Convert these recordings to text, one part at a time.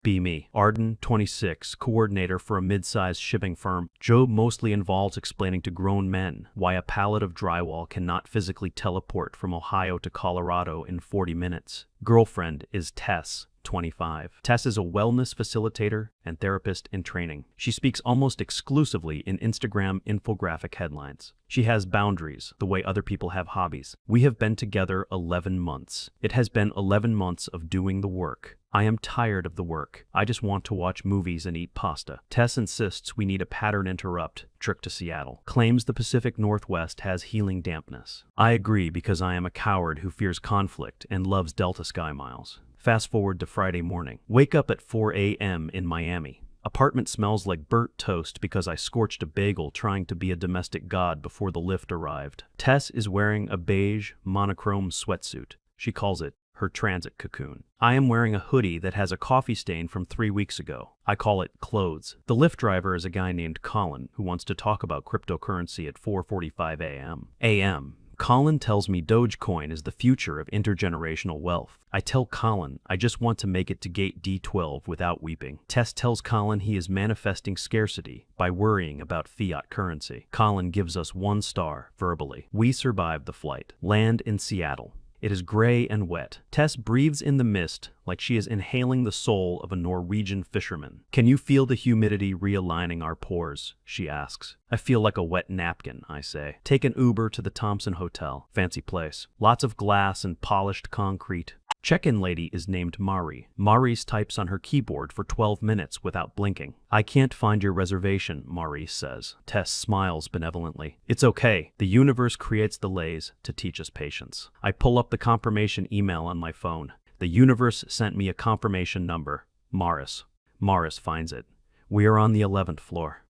Be me. Arden, 26, coordinator for a mid-sized shipping firm. Job mostly involves explaining to grown men why a pallet of drywall cannot physically teleport from Ohio to Colorado in 40 minutes. Girlfriend is Tess, 25. Tess is a wellness facilitator and therapist in training. She speaks almost exclusively in Instagram infographic headlines. She has boundaries, the way other people have hobbies. We have been together 11 months. It has been 11 months of doing the work. I am tired of the work. I just want to watch movies and eat pasta. Tess insists we need a pattern interrupt trip to Seattle. Claims the Pacific Northwest has healing dampness. I agree because I am a coward who fears conflict and loves Delta Sky Miles. Fast forward to Friday morning. Wake up at 4 a.m. in Miami. Apartment smells like burnt toast because I scorched a bagel trying to be a domestic god before the lift arrived. Tess is wearing a beige, monochrome sweatsuit. She calls it her transit cocoon. I am wearing a hoodie that has a coffee stain from 3 weeks ago. I call it clothes. The Lyft driver is a guy named Colin who wants to talk about cryptocurrency at 4:45 a.m. Colin tells me Dogecoin is the future of intergenerational wealth. I tell Colin I just want to make it to gate D12 without weeping. Tess tells Colin he is manifesting scarcity by worrying about fiat currency. Colin gives us 1 star verbally. We survive the flight. Land in Seattle. It is gray and wet. Tess breathes in the mist like she is inhaling the soul of a Norwegian fisherman. Can you feel the humidity realigning our pores? She asks. I feel like a wet napkin, I say. Take an Uber to the Thompson Hotel. Fancy place. Lots of glass and polished concrete. Check-in lady is named Mari. Maurice types on her keyboard for 12 minutes without blinking. I can't find your reservation, Maurice says. Tess smiles benevolently. It's okay. The universe creates delays to teach us patience. I pull up the confirmation email on my phone. The universe sent me a confirmation number. Morris. Morris finds it. We are on the 11th floor.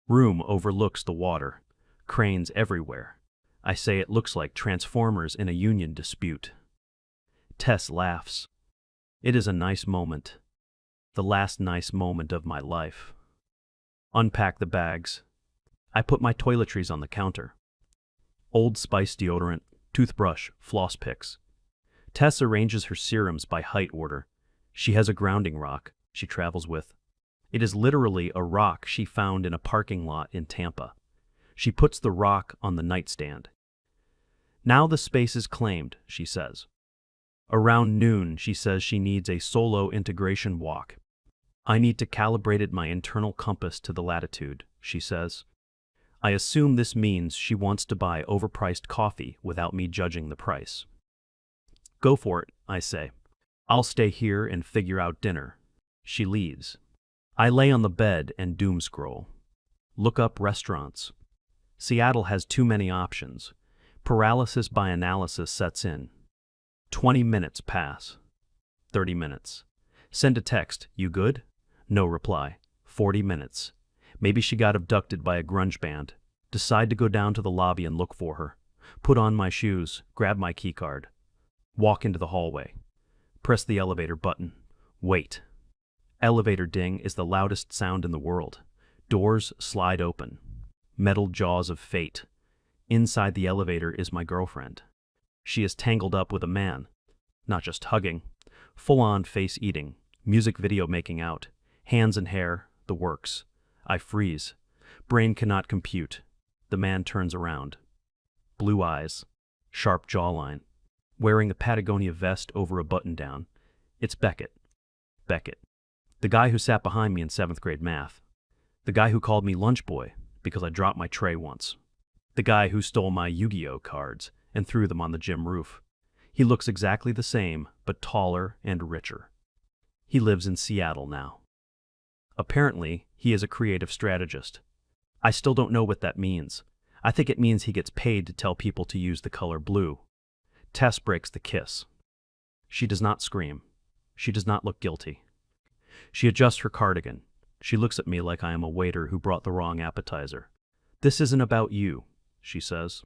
Room overlooks the water. Cranes everywhere. I say it looks like Transformers in a union dispute. Tess laughs. It is a nice moment. The last nice moment of my life. Unpack the bags. I put my toiletries on the counter. Old Spice deodorant, toothbrush, floss picks. Tess arranges her serums by height order. She has a grounding rock she travels with. It is literally a rock she found in a parking lot in Tampa. She puts the rock on the nightstand. Now the space is claimed, she says. Around noon, she says she needs a solo integration walk. I need to calibrate my internal compass to the latitude, she says. I assume this means she wants to buy overpriced coffee without me judging the price. Go for it, I say. I'll stay here and figure out dinner. She leaves. I lay on the bed and doom scroll. Look up restaurants. Seattle has too many options. Paralysis by analysis sets in. 20 minutes pass. 30 minutes. Send a text, you good? No reply. 40 minutes. Maybe she got abducted by a grunge band. Decide to go down to the lobby and look for her. Put on my shoes, grab my keycard. Walk into the hallway. Press the elevator button. Wait. Elevator ding is the loudest sound in the world. Doors slide open. Metal jaws of fate. Inside the elevator is my girlfriend. She is tangled up with a man. Not just hugging. Full-on face eating. Music video making out. Hands and hair. The works. I freeze. Brain cannot compute. The man turns around. Blue eyes. Sharp jawline. Wearing a Patagonia vest over a button-down. It's Beckett. Beckett. The guy who sat behind me in 7th grade math. The guy who called me lunch boy because I dropped my tray once. The guy who stole my Yu-Gi-Oh cards and threw them on the gym roof. He looks exactly the same, but taller and richer. He lives in Seattle now. Apparently, he is a creative strategist. I still don't know what that means. I think it means he gets paid to tell people to use the color blue. Tess breaks the kiss. She does not scream. She does not look guilty. She adjusts her cardigan. She looks at me like I am a waiter who brought the wrong appetizer. This isn't about you, she says.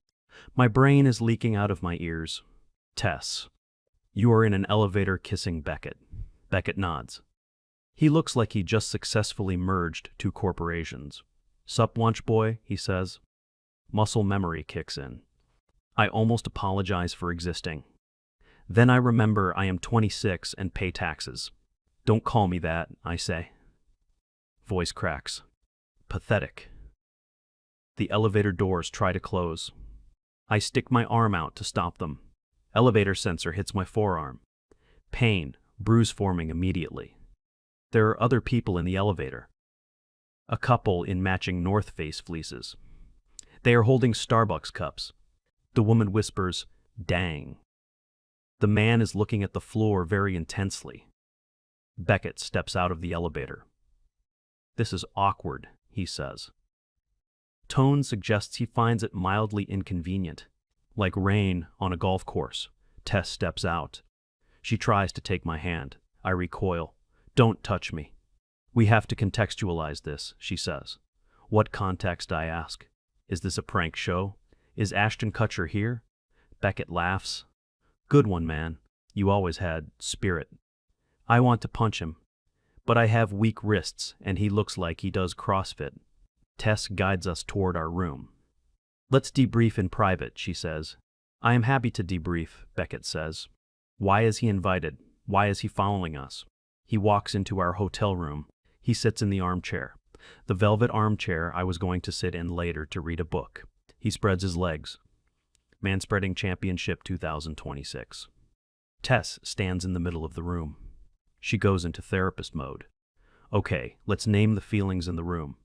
My brain is leaking out of my ears. Tess. You are in an elevator kissing Beckett. Beckett nods. He looks like he just successfully merged 2 corporations. Sup, lunch boy, he says. Muscle memory kicks in. I almost apologize for existing. Then I remember I am 26 and pay taxes. Don't call me that, I say. Voice cracks. Pathetic. The elevator doors try to close. I stick my arm out to stop them. Elevator sensor hits my forearm. Pain, bruise forming immediately. There are other people in the elevator. A couple in matching North Face fleeces. They are holding Starbucks cups. The woman whispers, "Dang." The man is looking at the floor very intensely. Beckett steps out of the elevator. "This is awkward," he says. Tone suggests he finds it mildly inconvenient. Like rain on a golf course, Tess steps out. She tries to take my hand. I recoil. "Don't touch me." "We have to contextualize this," she says. "What context?" I ask. "Is this a prank show? Is Ashton Kutcher here?" Beckett laughs. "Good one, man. You always had spirit." I want to punch him, but I have weak wrists and he looks like he does CrossFit. Tess guides us toward our room. "Let's debrief in private," she says. "I am happy to debrief," Beckett says. "Why is he invited? Why is he following us?" He walks into our hotel room. He sits in the armchair. The velvet armchair I was going to sit in later to read a book. He spreads his legs. Manspreading Championship 2026. Tess stands in the middle of the room. She goes into therapist mode. "Okay, let's name the feelings in the room."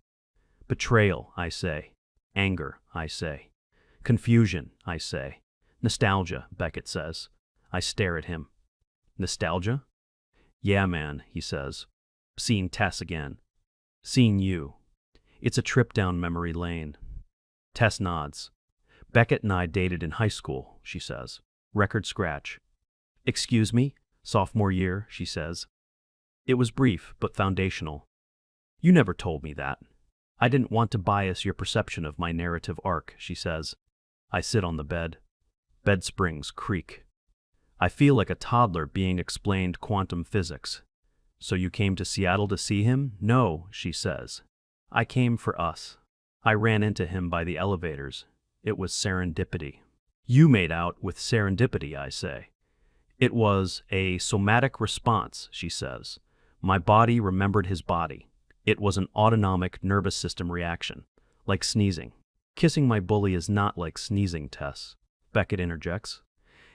"Betrayal," I say. "Anger," I say. "Confusion," I say. "Nostalgia," Beckett says. I stare at him. "Nostalgia?" "Yeah, man," he says. "Seeing Tess again. Seeing you. It's a trip down memory lane." Tess nods. "Beckett and I dated in high school," she says. "Record scratch." "Excuse me? Sophomore year," she says. "It was brief, but foundational." "You never told me that." "I didn't want to bias your perception of my narrative arc," she says. I sit on the bed. Bed springs creak. I feel like a toddler being explained quantum physics. "So you came to Seattle to see him?" "No," she says. "I came for us. I ran into him by the elevators. It was serendipity." "You made out with serendipity," I say. "It was a somatic response," she says. "My body remembered his body. It was an autonomic nervous system reaction, like sneezing." "Kissing my bully is not like sneezing, Tess," Beckett interjects.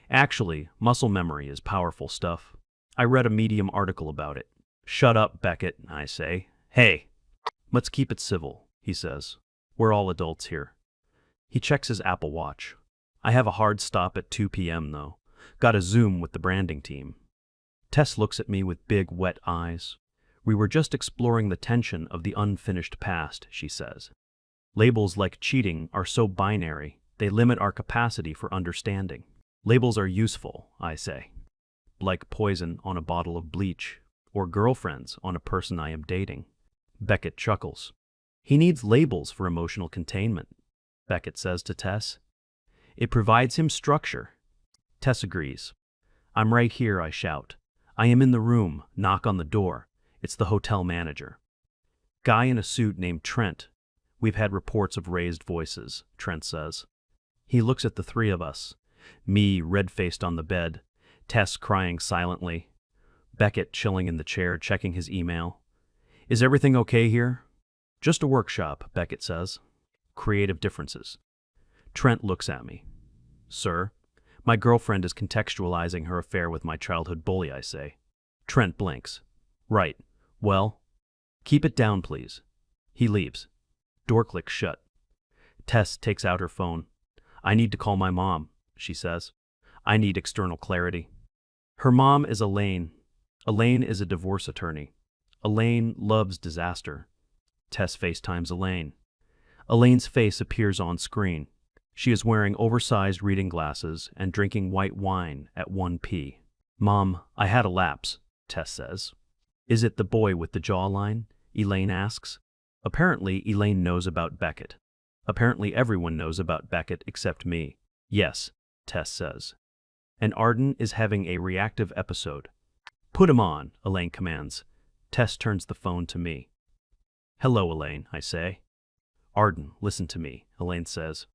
"Actually, muscle memory is powerful stuff. I read a Medium article about it." "Shut up, Beckett," I say. "Hey, let's keep it civil," he says. "We're all adults here." He checks his Apple Watch. "I have a hard stop at 2 p.m. though. Got a Zoom with the branding team." Tess looks at me with big, wet eyes. "We were just exploring the tension of the unfinished past," she says. "Labels like cheating are so binary, they limit our capacity for understanding." "Labels are useful," I say. "Like poison on a bottle of bleach, or girlfriends on a person I am dating." Beckett chuckles. "He needs labels for emotional containment," Beckett says to Tess. "It provides him structure." Tess agrees. "I'm right here," I shout. I am in the room, knock on the door. It's the hotel manager. "Guy in a suit named Trent. We've had reports of raised voices," Trent says. He looks at the three of us. Me, red-faced on the bed. Tess crying silently. Beckett chilling in the chair, checking his email. "Is everything okay here?" "Just a workshop," Beckett says. "Creative differences." Trent looks at me. "Sir, my girlfriend is contextualizing her affair with my childhood bully," I say. Trent blinks. "Right. Well, keep it down, please." He leaves. Door clicks shut. Tess takes out her phone. "I need to call my mom," she says. "I need external clarity." Her mom is Elaine. Elaine is a divorce attorney. Elaine loves disaster. Tess FaceTimes Elaine. Elaine's face appears on screen. She is wearing oversized reading glasses and drinking white wine at 1 p. "Mom, I had a lapse," Tess says. "Is it the boy with the jawline?" Elaine asks. Apparently, Elaine knows about Beckett. Apparently, everyone knows about Beckett except me. "Yes," Tess says. "And Arden is having a reactive episode." "Put him on," Elaine commands. Tess turns the phone to me. "Hello, Elaine," I say. "Arden, listen to me," Elaine says.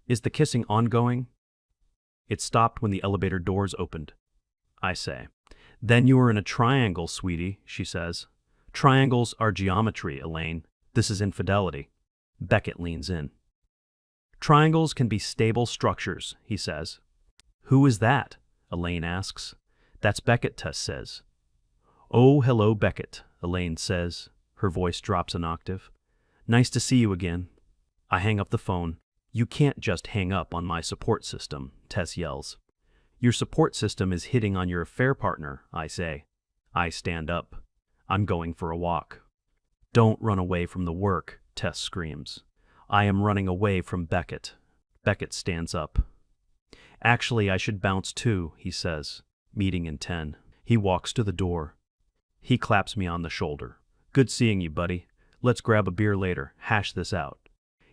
"Is the kissing ongoing?" "It stopped when the elevator doors opened," I say. Then you are in a triangle, sweetie, she says. Triangles are geometry, Elaine. This is infidelity. Beckett leans in. Triangles can be stable structures, he says. Who is that? Elaine asks. That's Beckett, Tess says. Oh, hello, Beckett, Elaine says. Her voice drops an octave. Nice to see you again. I hang up the phone. You can't just hang up on my support system, Tess yells. Your support system is hitting on your affair partner, I say. I stand up. I'm going for a walk. Don't run away from the work, Tess screams. I am running away from Beckett. Beckett stands up. Actually, I should bounce too, he says. Meeting in 10. He walks to the door. He claps me on the shoulder. Good seeing you, buddy. Let's grab a beer later, hash this out.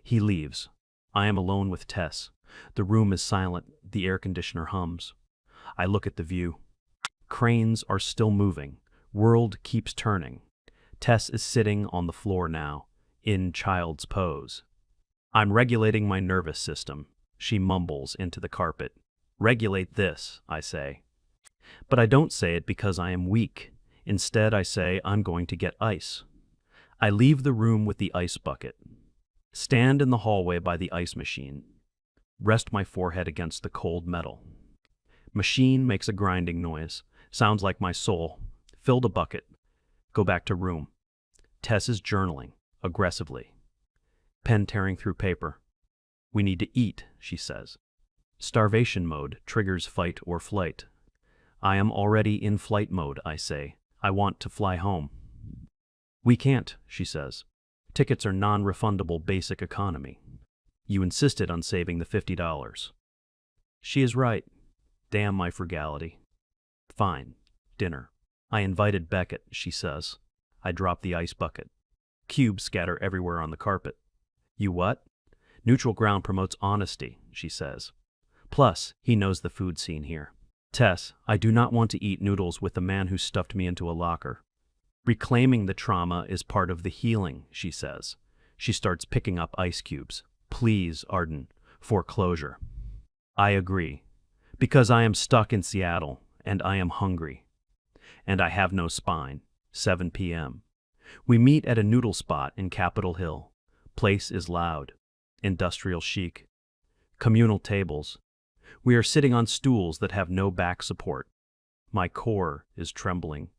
He leaves. I am alone with Tess. The room is silent, the air conditioner hums. I look at the view. Cranes are still moving. World keeps turning. Tess is sitting on the floor now, in child's pose. I'm regulating my nervous system, she mumbles into the carpet. Regulate this, I say. But I don't say it because I am weak. Instead, I say I'm going to get ice. I leave the room with the ice bucket. Stand in the hallway by the ice machine. Rest my forehead against the cold metal. Machine makes a grinding noise. Sounds like my soul. Filled a bucket. Go back to room. Tess is journaling, aggressively. Pen tearing through paper. We need to eat, she says. Starvation mode triggers fight or flight. I am already in flight mode, I say. I want to fly home. We can't, she says. Tickets are non-refundable basic economy. You insisted on saving the $50. She is right. Damn my frugality. Fine. Dinner. I invited Beckett, she says. I drop the ice bucket. Cubes scatter everywhere on the carpet. You what? Neutral ground promotes honesty, she says. Plus, he knows the food scene here. Tess, I do not want to eat noodles with the man who stuffed me into a locker. Reclaiming the trauma is part of the healing, she says. She starts picking up ice cubes. Please, Arden, foreclosure. I agree. Because I am stuck in Seattle, and I am hungry. And I have no spine. 7 p.m. We meet at a noodle spot in Capitol Hill. Place is loud. Industrial chic. Communal tables. We are sitting on stools that have no back support. My core is trembling.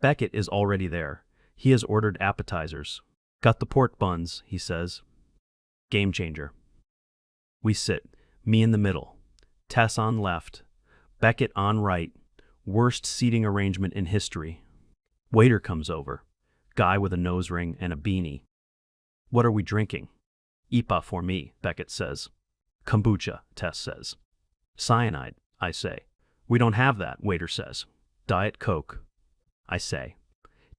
Beckett is already there. He has ordered appetizers. Got the pork buns, he says. Game changer. We sit, me in the middle. Tess on left. Beckett on right. Worst seating arrangement in history. Waiter comes over. Guy with a nose ring and a beanie. What are we drinking? IPA for me, Beckett says. Kombucha, Tess says. Cyanide, I say. We don't have that, waiter says. Diet Coke. I say.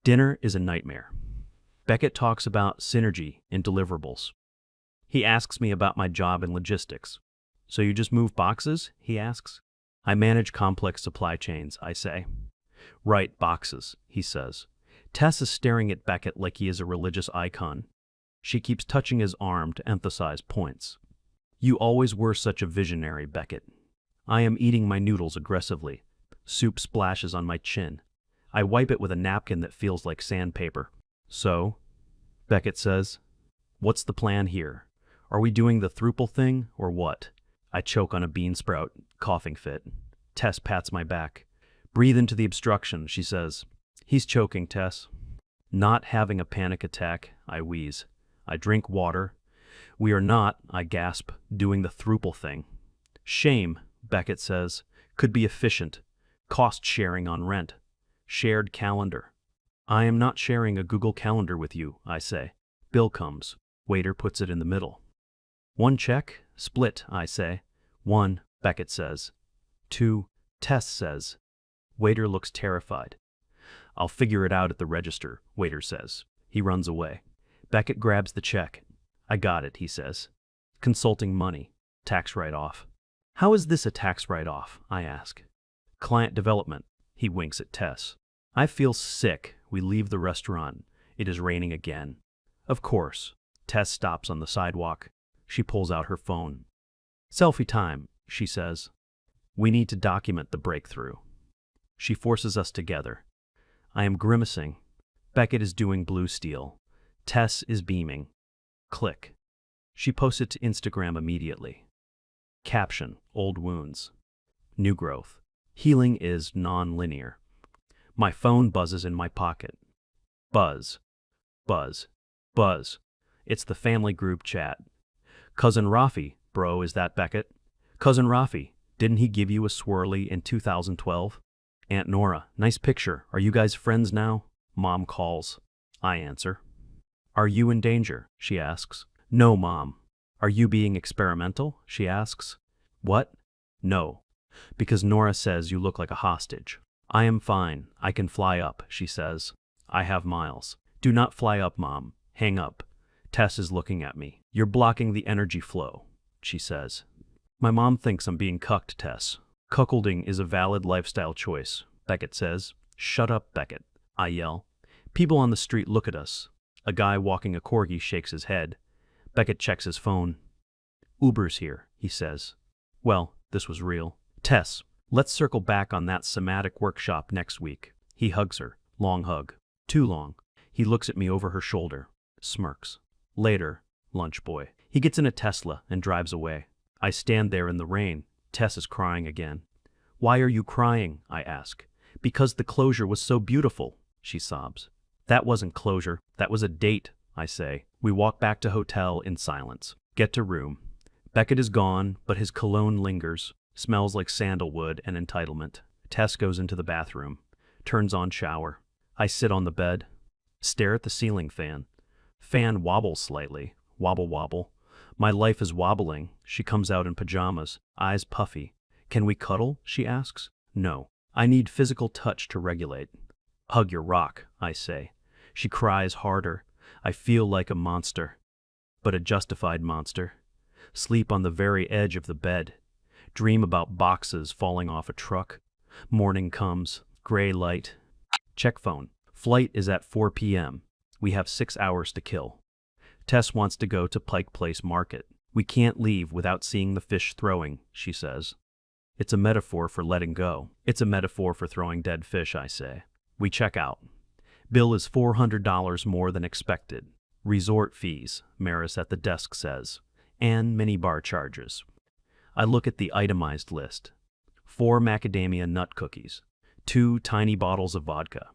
Dinner is a nightmare. Beckett talks about synergy in deliverables. He asks me about my job in logistics. So you just move boxes? He asks. I manage complex supply chains, I say. Right, boxes, he says. Tess is staring at Beckett like he is a religious icon. She keeps touching his arm to emphasize points. You always were such a visionary, Beckett. I am eating my noodles aggressively. Soup splashes on my chin. I wipe it with a napkin that feels like sandpaper. So, Beckett says, what's the plan here? Are we doing the throuple thing, or what? I choke on a bean sprout, coughing fit. Tess pats my back. Breathe into the obstruction, she says. He's choking, Tess. Not having a panic attack, I wheeze. I drink water. We are not, I gasp, doing the throuple thing. Shame, Beckett says. Could be efficient. Cost sharing on rent. Shared calendar. I am not sharing a Google Calendar with you, I say. Bill comes. Waiter puts it in the middle. One check, split, I say. 1, Beckett says. 2, Tess says. Waiter looks terrified. I'll figure it out at the register, waiter says. He runs away. Beckett grabs the check. I got it, he says. Consulting money. Tax write-off. How is this a tax write-off? I ask. Client development. He winks at Tess. I feel sick. We leave the restaurant. It is raining again. Of course. Tess stops on the sidewalk. She pulls out her phone. Selfie time, she says. We need to document the breakthrough. She forces us together. I am grimacing. Beckett is doing blue steel. Tess is beaming. Click. She posts it to Instagram immediately. Caption: Old wounds. New growth. Healing is non-linear. My phone buzzes in my pocket. Buzz. Buzz. Buzz. It's the family group chat. Cousin Rafi, bro, is that Beckett? Cousin Rafi, didn't he give you a swirly in 2012? Aunt Nora, nice picture. Are you guys friends now? Mom calls. I answer. Are you in danger? She asks. No, Mom. Are you being experimental? She asks. What? No. Because Nora says you look like a hostage. I am fine. I can fly up, she says. I have miles. Do not fly up, Mom. Hang up. Tess is looking at me. You're blocking the energy flow, she says. My mom thinks I'm being cucked, Tess. Cuckolding is a valid lifestyle choice, Beckett says. Shut up, Beckett, I yell. People on the street look at us. A guy walking a corgi shakes his head. Beckett checks his phone. Uber's here, he says. Well, this was real. Tess, let's circle back on that somatic workshop next week. He hugs her. Long hug. Too long. He looks at me over her shoulder. Smirks. Later, lunch boy. He gets in a Tesla and drives away. I stand there in the rain. Tess is crying again. Why are you crying? I ask. Because the closure was so beautiful, she sobs. That wasn't closure. That was a date, I say. We walk back to hotel in silence. Get to room. Beckett is gone, but his cologne lingers. Smells like sandalwood and entitlement. Tess goes into the bathroom. Turns on shower. I sit on the bed. Stare at the ceiling fan. Fan wobbles slightly. Wobble wobble. My life is wobbling. She comes out in pajamas, eyes puffy. Can we cuddle? She asks. No. I need physical touch to regulate. Hug your rock, I say. She cries harder. I feel like a monster, but a justified monster. Sleep on the very edge of the bed. Dream about boxes falling off a truck. Morning comes. Gray light. Check phone. Flight is at 4 p.m. We have 6 hours to kill. Tess wants to go to Pike Place Market. We can't leave without seeing the fish throwing, she says. It's a metaphor for letting go. It's a metaphor for throwing dead fish, I say. We check out. Bill is $400 more than expected. Resort fees, Maris at the desk says, and minibar charges. I look at the itemized list. 4 macadamia nut cookies. 2 tiny bottles of vodka.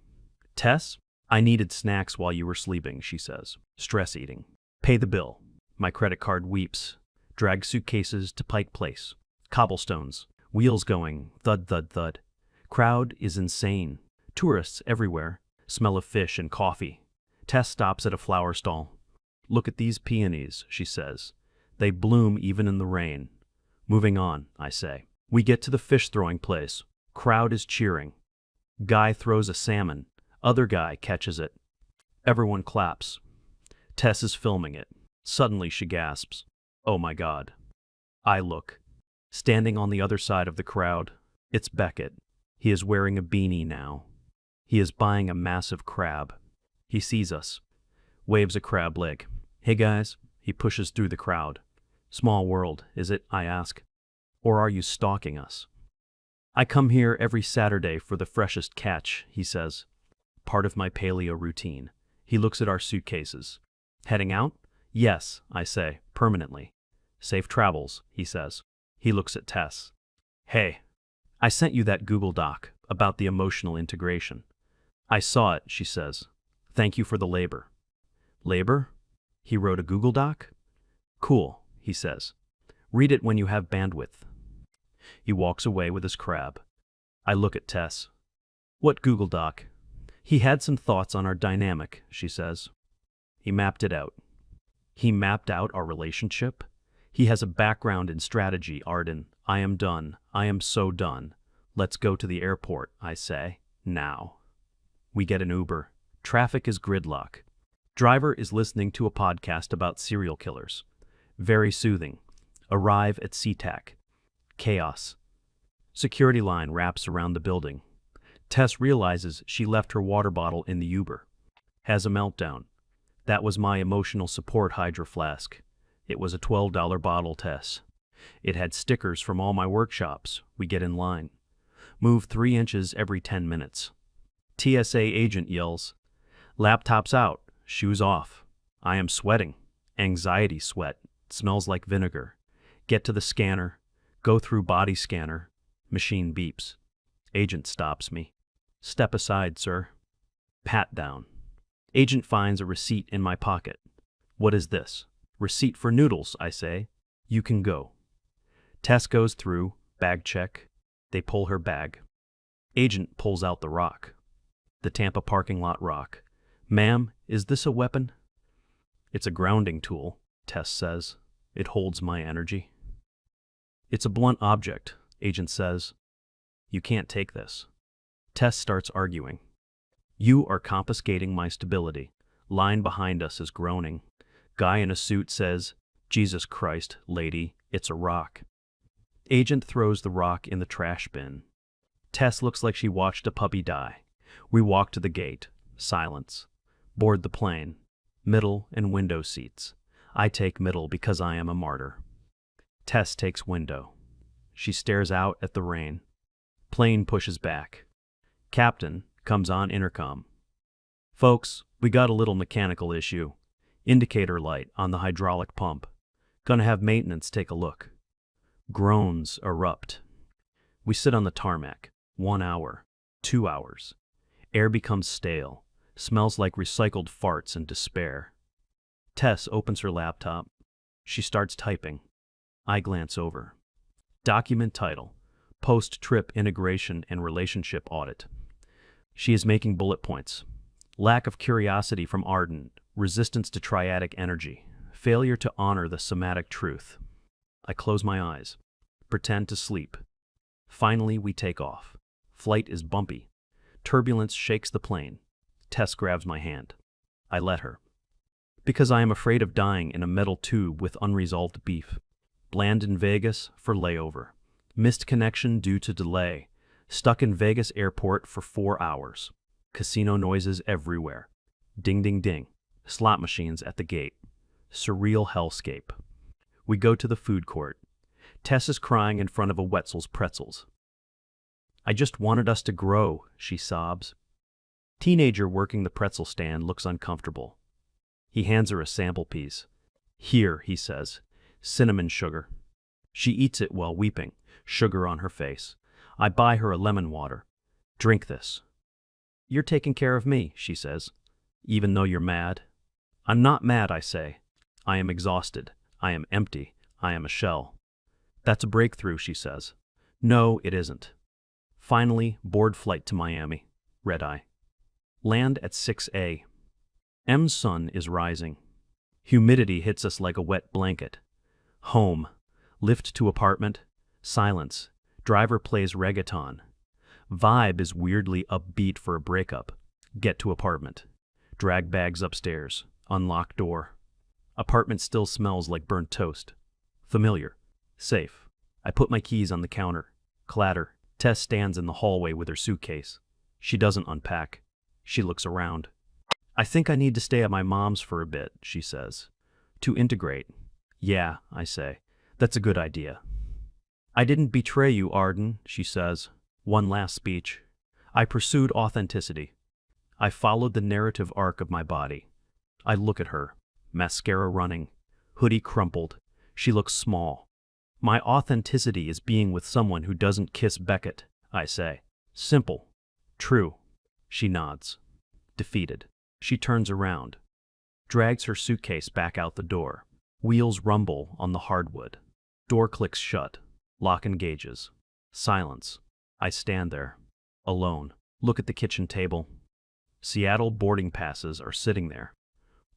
Tess, I needed snacks while you were sleeping, she says. Stress eating. Pay the bill. My credit card weeps. Drag suitcases to Pike Place. Cobblestones. Wheels going. Thud, thud, thud. Crowd is insane. Tourists everywhere. Smell of fish and coffee. Tess stops at a flower stall. Look at these peonies, she says. They bloom even in the rain. Moving on, I say. We get to the fish throwing place. Crowd is cheering. Guy throws a salmon. Other guy catches it. Everyone claps. Tess is filming it. Suddenly she gasps. Oh my God. I look. Standing on the other side of the crowd, it's Beckett. He is wearing a beanie now. He is buying a massive crab. He sees us. Waves a crab leg. Hey guys. He pushes through the crowd. Small world, is it? I ask. Or are you stalking us? I come here every Saturday for the freshest catch, he says. Part of my paleo routine. He looks at our suitcases. Heading out? Yes, I say, permanently. Safe travels, he says. He looks at Tess. Hey, I sent you that Google Doc about the emotional integration. I saw it, she says. Thank you for the labor. Labor? He wrote a Google Doc? Cool, he says. Read it when you have bandwidth. He walks away with his crab. I look at Tess. What Google Doc? He had some thoughts on our dynamic, she says. He mapped it out. He mapped out our relationship? He has a background in strategy, Arden. I am done. I am so done. Let's go to the airport, I say. Now. We get an Uber. Traffic is gridlock. Driver is listening to a podcast about serial killers. Very soothing. Arrive at SeaTac. Chaos. Security line wraps around the building. Tess realizes she left her water bottle in the Uber. Has a meltdown. That was my emotional support Hydro Flask. It was a $12 bottle, Tess. It had stickers from all my workshops. We get in line. Move 3 inches every 10 minutes. TSA agent yells, "Laptops out, shoes off." I am sweating. Anxiety sweat. Smells like vinegar. Get to the scanner. Go through body scanner. Machine beeps. Agent stops me. "Step aside, sir." Pat down. Agent finds a receipt in my pocket. "What is this?" "Receipt for noodles," I say. "You can go." Tess goes through, bag check. They pull her bag. Agent pulls out the rock. The Tampa parking lot rock. "Ma'am, is this a weapon?" "It's a grounding tool," Tess says. "It holds my energy." "It's a blunt object," Agent says. "You can't take this." Tess starts arguing. "You are confiscating my stability." Line behind us is groaning. Guy in a suit says, "Jesus Christ, lady, it's a rock." Agent throws the rock in the trash bin. Tess looks like she watched a puppy die. We walk to the gate. Silence. Board the plane. Middle and window seats. I take middle because I am a martyr. Tess takes window. She stares out at the rain. Plane pushes back. Captain comes on intercom. "Folks, we got a little mechanical issue. Indicator light on the hydraulic pump. Gonna have maintenance take a look." Groans erupt. We sit on the tarmac. 1 hour. 2 hours. Air becomes stale. Smells like recycled farts and despair. Tess opens her laptop. She starts typing. I glance over. Document title: Post-Trip Integration and Relationship Audit. She is making bullet points. Lack of curiosity from Arden, resistance to triadic energy, failure to honor the somatic truth. I close my eyes, pretend to sleep. Finally, we take off. Flight is bumpy. Turbulence shakes the plane. Tess grabs my hand. I let her. Because I am afraid of dying in a metal tube with unresolved beef. Land in Vegas for layover. Missed connection due to delay. Stuck in Vegas airport for 4 hours. Casino noises everywhere. Ding ding ding. Slot machines at the gate. Surreal hellscape. We go to the food court. Tess is crying in front of a Wetzel's Pretzels. "I just wanted us to grow," she sobs. Teenager working the pretzel stand looks uncomfortable. He hands her a sample piece. "Here," he says, "cinnamon sugar." She eats it while weeping, sugar on her face. I buy her a lemon water. "Drink this." "You're taking care of me," she says, "even though you're mad." "I'm not mad," I say. "I am exhausted. I am empty. I am a shell." "That's a breakthrough," she says. "No, it isn't." Finally, board flight to Miami. Red eye. Land at 6 a. M. Sun is rising. Humidity hits us like a wet blanket. Home. Lift to apartment. Silence. Driver plays reggaeton. Vibe is weirdly upbeat for a breakup. Get to apartment. Drag bags upstairs. Unlock door. Apartment still smells like burnt toast. Familiar. Safe. I put my keys on the counter. Clatter. Tess stands in the hallway with her suitcase. She doesn't unpack. She looks around. "I think I need to stay at my mom's for a bit," she says. "To integrate." "Yeah," I say. "That's a good idea." "I didn't betray you, Arden," she says. One last speech. I pursued authenticity. I followed the narrative arc of my body. I look at her. Mascara running. Hoodie crumpled. She looks small. My authenticity is being with someone who doesn't kiss Beckett, I say. Simple. True. She nods. Defeated. She turns around. Drags her suitcase back out the door. Wheels rumble on the hardwood. Door clicks shut. Lock engages. Silence. I stand there. Alone. Look at the kitchen table. Seattle boarding passes are sitting there.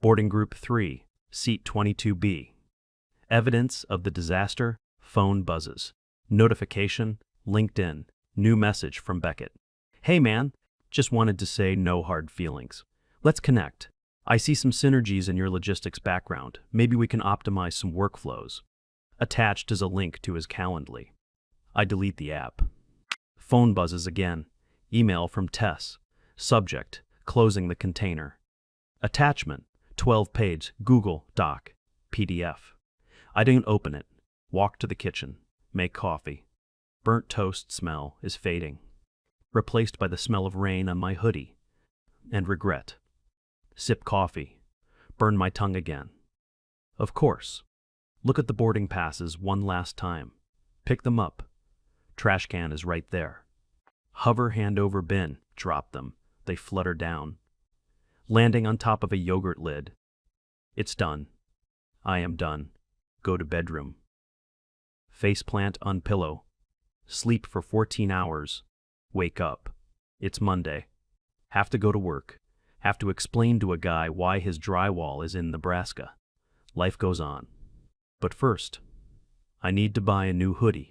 Boarding group 3, seat 22B. Evidence of the disaster. Phone buzzes. Notification. LinkedIn. New message from Beckett. "Hey man, just wanted to say no hard feelings. Let's connect. I see some synergies in your logistics background. Maybe we can optimize some workflows." Attached is a link to his Calendly. I delete the app. Phone buzzes again. Email from Tess. Subject: closing the container. Attachment: 12-page Google Doc, PDF. I didn't open it. Walk to the kitchen. Make coffee. Burnt toast smell is fading. replaced by the smell of rain on my hoodie. And regret. Sip coffee. Burn my tongue again. Of course. Look at the boarding passes one last time. Pick them up. Trash can is right there. Hover hand over bin. Drop them. They flutter down, landing on top of a yogurt lid. It's done. I am done. Go to bedroom. Faceplant on pillow. Sleep for 14 hours. Wake up. It's Monday. Have to go to work. Have to explain to a guy why his drywall is in Nebraska. Life goes on. But first, I need to buy a new hoodie.